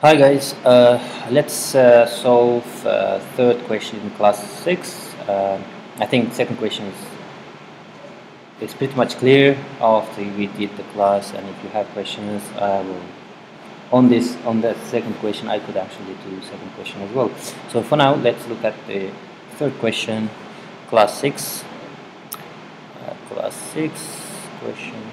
Hi guys, let's solve third question in class 6. I think second question is pretty much clear after we did the class, and if you have questions on that second question, I could actually do second question as well. So for now, let's look at the third question, class 6. Class 6 question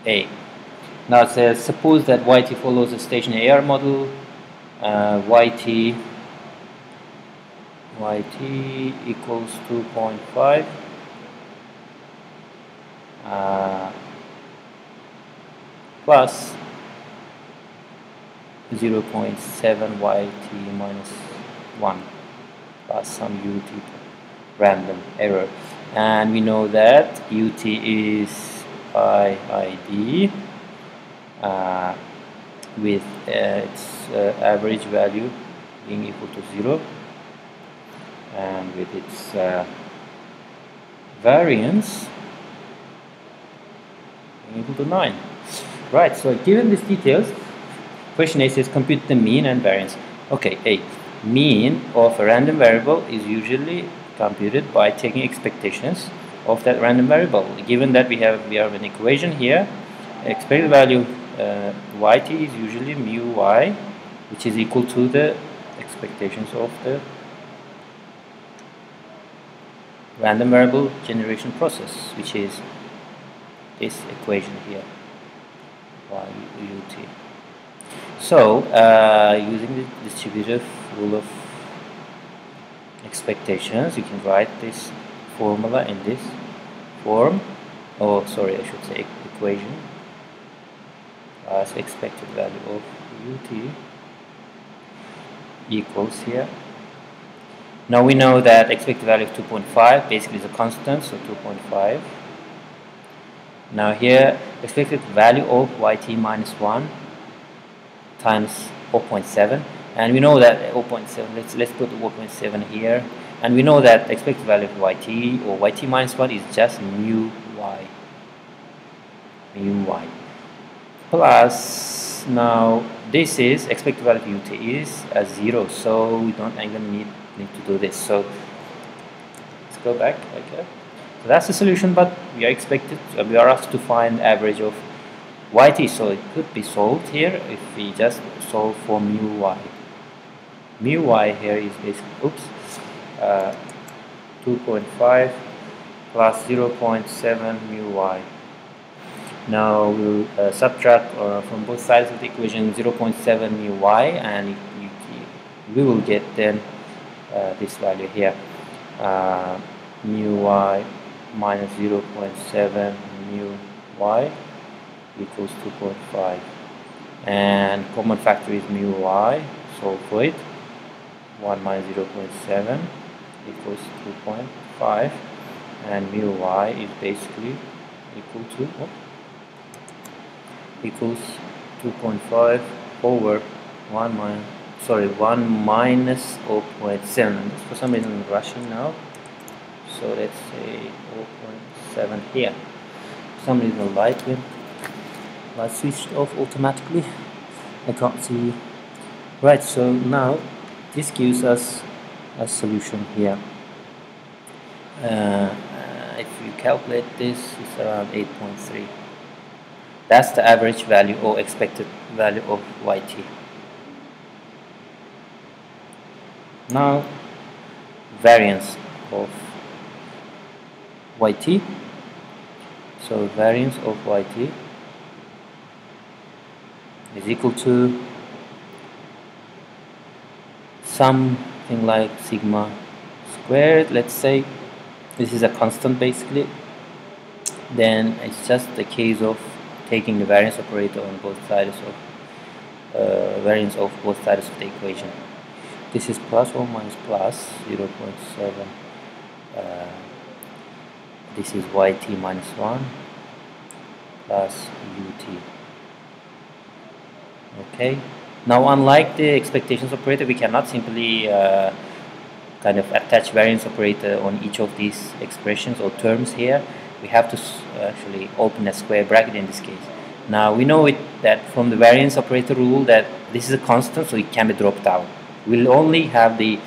3a. Now it says, suppose that yt follows a stationary AR model, yt equals 2.5, plus 0.7 yt minus 1 plus some ut random error, and we know that ut is id with its average value being equal to 0 and with its variance being equal to 9. Right, so given these details, question A says compute the mean and variance. Okay, A. Mean of a random variable is usually computed by taking expectations of that random variable. Given that we have an equation here, expected value yt is usually mu y, which is equal to the expectations of the random variable generation process, which is this equation here, yut. So using the distributive rule of expectations, you can write this formula in this form, or sorry, I should say equation, as expected value of ut equals here. Now we know that expected value of 2.5 basically is a constant, so 2.5. Now here expected value of yt minus 1 times 0.7, and we know that 0.7, let's put 0.7 here, and we know that expected value of yt or yt minus 1 is just mu y plus, now this is expected value of ut is 0, so we don't even need to do this. So let's go back like that. So that's the solution, but we are asked to find average of yt, so it could be solved here if we just solve for mu y. Mu y here is basically 2.5 plus 0.7 mu y. Now we'll subtract from both sides of the equation 0.7 mu y, and we will get then this value here, mu y minus 0.7 mu y equals 2.5, and common factor is mu y, solve for it. 1 minus 0.7 equals 2.5, and mu y is basically equal to equals 2.5 over 1 minus 0.7. For some reason I'm rushing now, so let's say 0.7 here. For some reason the light switched off automatically. I can't see. Right, so now this gives us a solution here. If you calculate this, it's around 8.3. That's the average value or expected value of yt. Now variance of yt. So variance of yt is equal to something like sigma squared. Let's say this is a constant basically. Then it's just the case of taking the variance operator on both sides of variance of both sides of the equation. This is plus or minus plus 0.7. This is yt minus 1 plus ut. Okay. Now, unlike the expectations operator, we cannot simply kind of attach variance operator on each of these expressions or terms here. We have to actually open a square bracket in this case. Now we know it that from the variance operator rule that this is a constant, so it can be dropped out. We'll only have the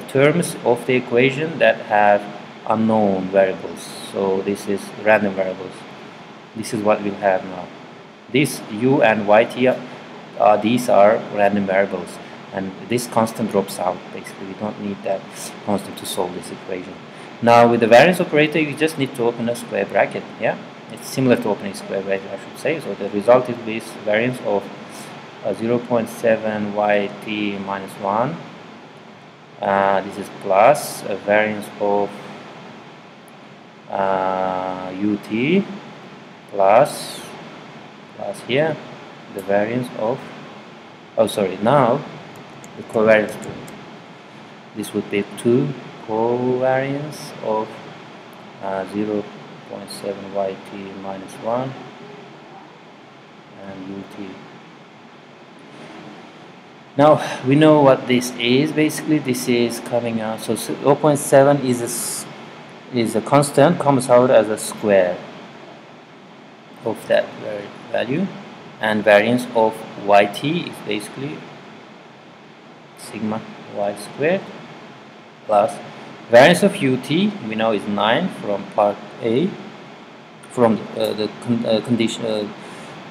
terms of the equation that have unknown variables. So this is random variables. This is what we'll have now. This u and yt, these are random variables, and this constant drops out. Basically, we don't need that constant to solve this equation. Now with the variance operator, you just need to open a square bracket. Yeah, it's similar to opening a square bracket, I should say. So the result is this variance of 0.7 yt minus 1. This is plus a variance of ut plus here the variance of, now the covariance term. This would be 2 covariance of 0.7 yt minus 1 and ut. Now we know what this is. Basically, this is coming out. So 0.7 is a constant, comes out as a square of that value, and variance of yt is basically sigma y squared plus variance of ut, we know is 9 from part A, from the condition,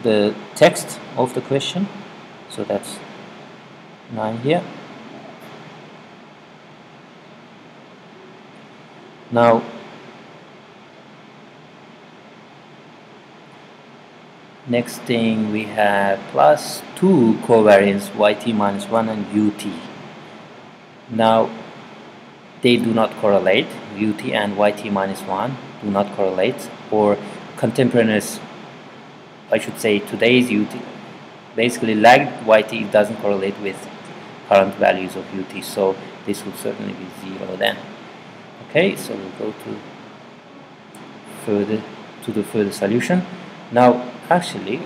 the text of the question. So that's 9 here. Now next thing we have plus 2 covariance yt minus 1 and ut. Now they do not correlate. Ut and yt minus 1 do not correlate, or contemporaneous, I should say today's ut, basically lagged yt doesn't correlate with current values of ut, so this would certainly be 0 then. Okay, so we'll go to the further solution. Now actually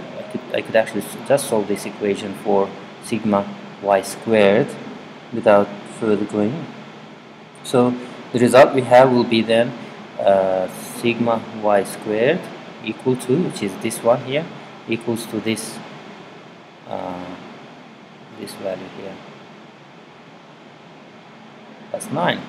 I could actually just solve this equation for sigma y squared without further going. So the result we have will be then sigma y squared equal to, which is this one here, equals to this this value here, plus 9.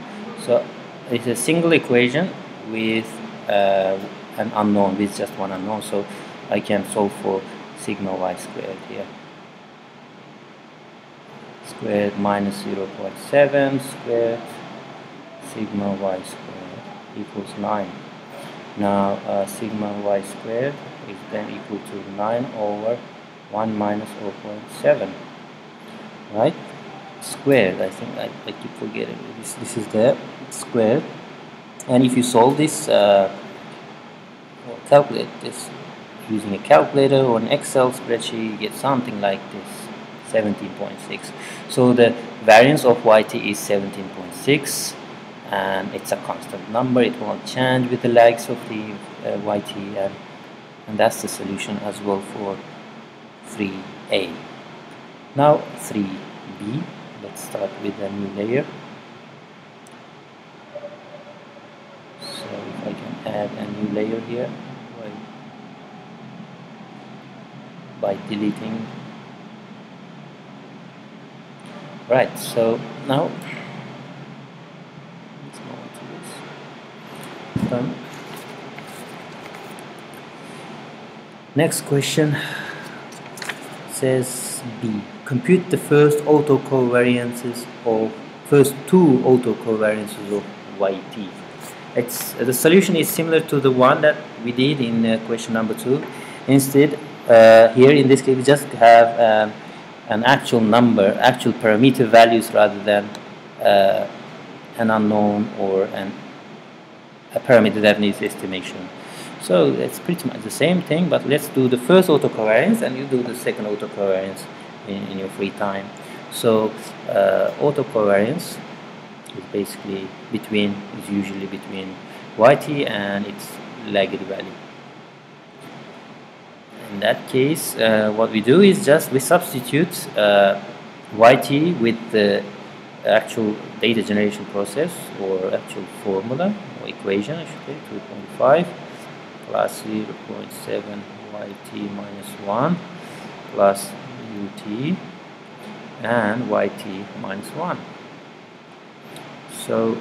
So it's a single equation with an unknown, with just one unknown. So I can solve for sigma y squared here. Squared minus 0.7 squared sigma y squared equals 9. Now sigma y squared is then equal to 9 over 1 minus 0.7, right? Squared, I think I keep forgetting this is the squared, and if you solve this or calculate this using a calculator or an Excel spreadsheet, you get something like this, 17.6. So the variance of yt is 17.6, and it's a constant number. It won't change with the lags of the yt, and that's the solution as well for 3a. Now 3b, let's start with a new layer. So if I can add a new layer here by deleting. Right, so now let's go on to this. Done. Next question says B. Compute the first two autocovariances of yt. The solution is similar to the one that we did in question number 2. Instead, here in this case we just have an actual number, actual parameter values, rather than an unknown or a parameter that needs estimation. So it's pretty much the same thing, but let's do the first autocovariance and you do the second autocovariance in your free time. So autocovariance is basically usually between yt and its lagged value. In that case, what we do is we substitute yt with the actual data generation process, or actual formula or equation, I should say, 2.5 plus 0.7 yt minus 1 plus ut and yt minus 1. So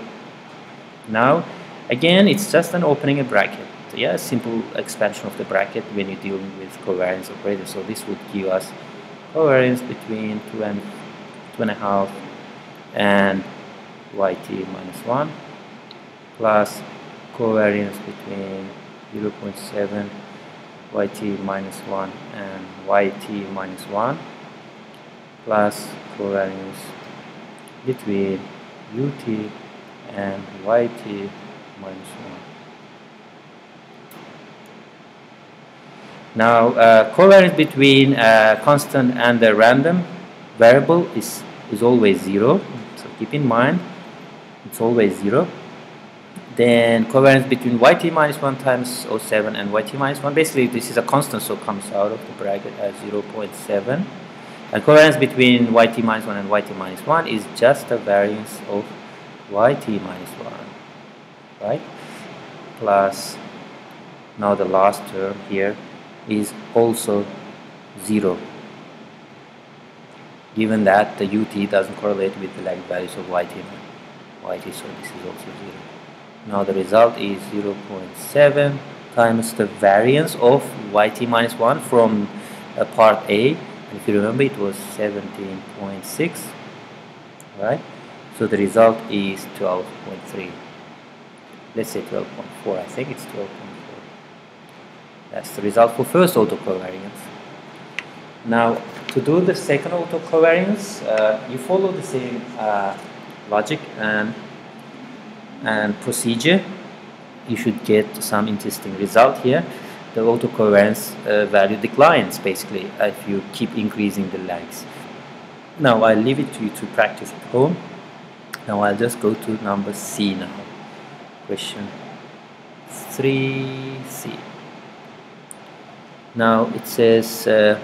now again it's just an opening a bracket. Yeah, simple expansion of the bracket when you're dealing with covariance operators. So this would give us covariance between 2 and 2.5 and yt minus 1 plus covariance between 0.7 yt minus 1 and yt minus 1 plus covariance between ut and yt minus 1. Now covariance between constant and a random variable is always 0, so keep in mind it's always 0. Then covariance between yt minus 1 times 0.7 and yt minus 1, basically this is a constant, so comes out of the bracket as 0.7. And covariance between yt minus 1 and yt minus 1 is just a variance of yt minus 1, right? Plus, now the last term here is also 0, given that the ut doesn't correlate with the lagged values of yt, so this is also 0. Now the result is 0.7 times the variance of yt minus 1 from part A. And if you remember, it was 17.6, right? So the result is 12.3. Let's say 12.4. I think it's 12.4. That's the result for first autocovariance. Now, to do the second autocovariance, you follow the same logic and procedure. You should get some interesting result here. The autocovariance value declines basically if you keep increasing the lags. Now I'll leave it to you to practice at home. Now I'll just go to number C now. Question 3C. Now it says the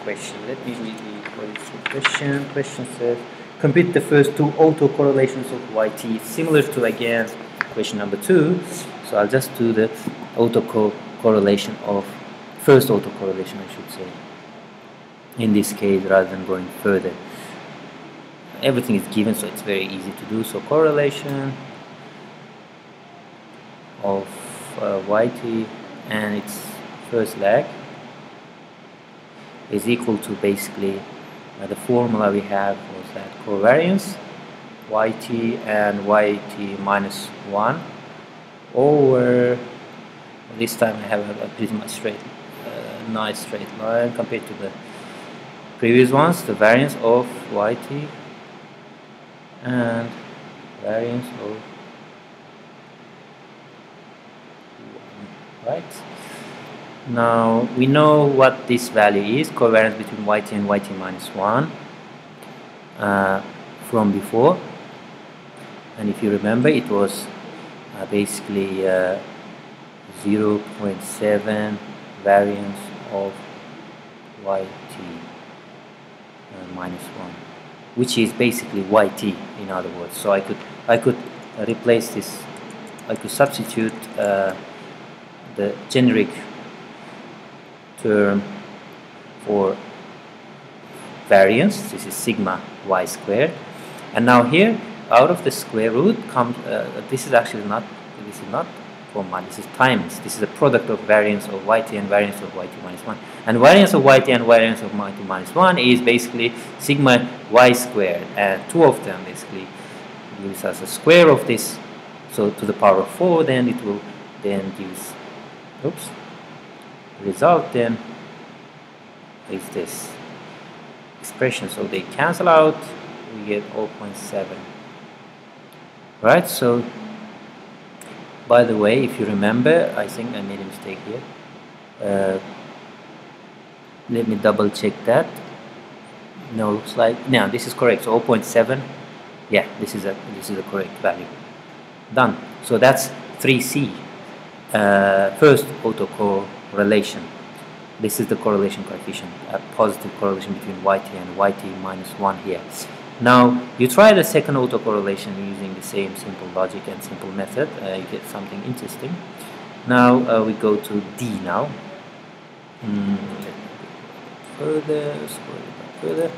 question. Let me read the question. Question says compute the first two autocorrelations of yt, similar to again question number 2. So I'll just do the autocorrelation of first autocorrelation, I should say, in this case, rather than going further. Everything is given, so it's very easy to do. So correlation of yt and its first lag is equal to basically the formula we have was that covariance yt and yt minus 1 over, this time I have a pretty much straight, nice straight line compared to the previous ones, the variance of yt and variance of 1, right? Now we know what this value is, covariance between yt and yt minus 1 from before, and if you remember it was basically 0.7 variance of yt minus 1, which is basically yt in other words. So I could replace this, I could substitute the generic term for variance, this is sigma y squared, and now here out of the square root comes this is actually not, this is not comma, this is times, this is the product of variance of yt and variance of yt minus 1, and variance of yt and variance of yt minus 1 is basically sigma y squared, and two of them basically gives us a square of this, so to the power of 4, then it will then gives, oops, result then is this expression, so they cancel out, we get 0.7, right? So by the way, if you remember, I think I made a mistake here, let me double check that. No, looks like, no, this is correct, so 0.7, yeah, this is a correct value. Done. So that's 3C, first autocorrelation. This is the correlation coefficient, a positive correlation between yt and yt minus 1 here. Now you try the second autocorrelation using the same simple logic and simple method, you get something interesting. Now we go to D now. Let me go scroll further.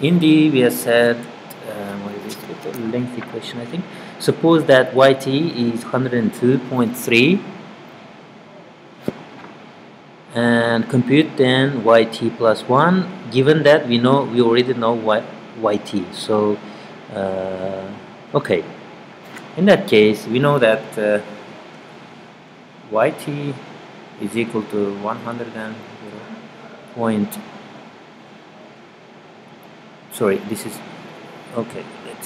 In D we have said, what is it? It's a lengthy question, I think. Suppose that yt is 102.3 and compute then yt plus 1, given that we already know what yt. So okay, in that case we know that yt is equal to 100 and point, sorry, this is okay, let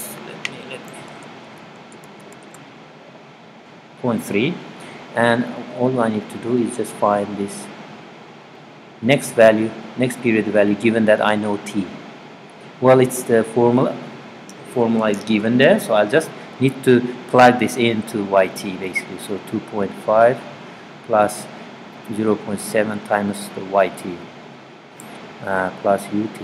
me 0.3, and all I need to do is just find this next period value, given that I know t. Well, it's the formula is given there, so I'll just need to plug this into yt basically. So 2.5 plus 0.7 times the yt plus ut.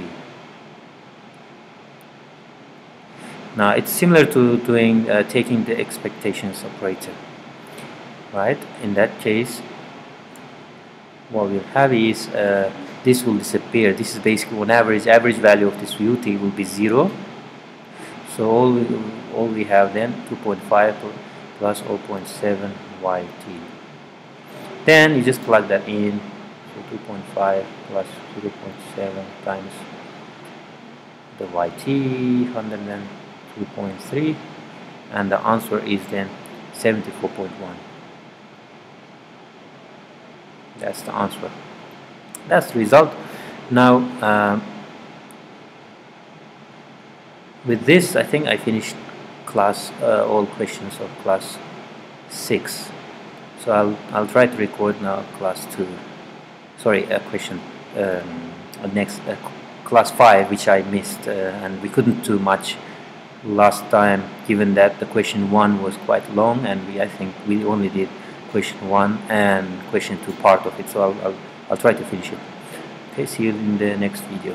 Now it's similar to doing taking the expectations operator, right? In that case, what we'll have is this will disappear. This is basically on average value of this ut will be 0. So all we have then 2.5 plus 0.7 yt. Then you just plug that in. So 2.5 plus 0.7 times the yt, 102.3, and the answer is then 74.1. That's the answer. That's the result. Now with this, I think I finished class all questions of class 6. So I'll try to record now class 2. Sorry, question next class 5, which I missed, and we couldn't do much last time, given that the question 1 was quite long, and I think we only did question 1 and question 2 part of it. So I'll try to finish it. Okay, see you in the next video.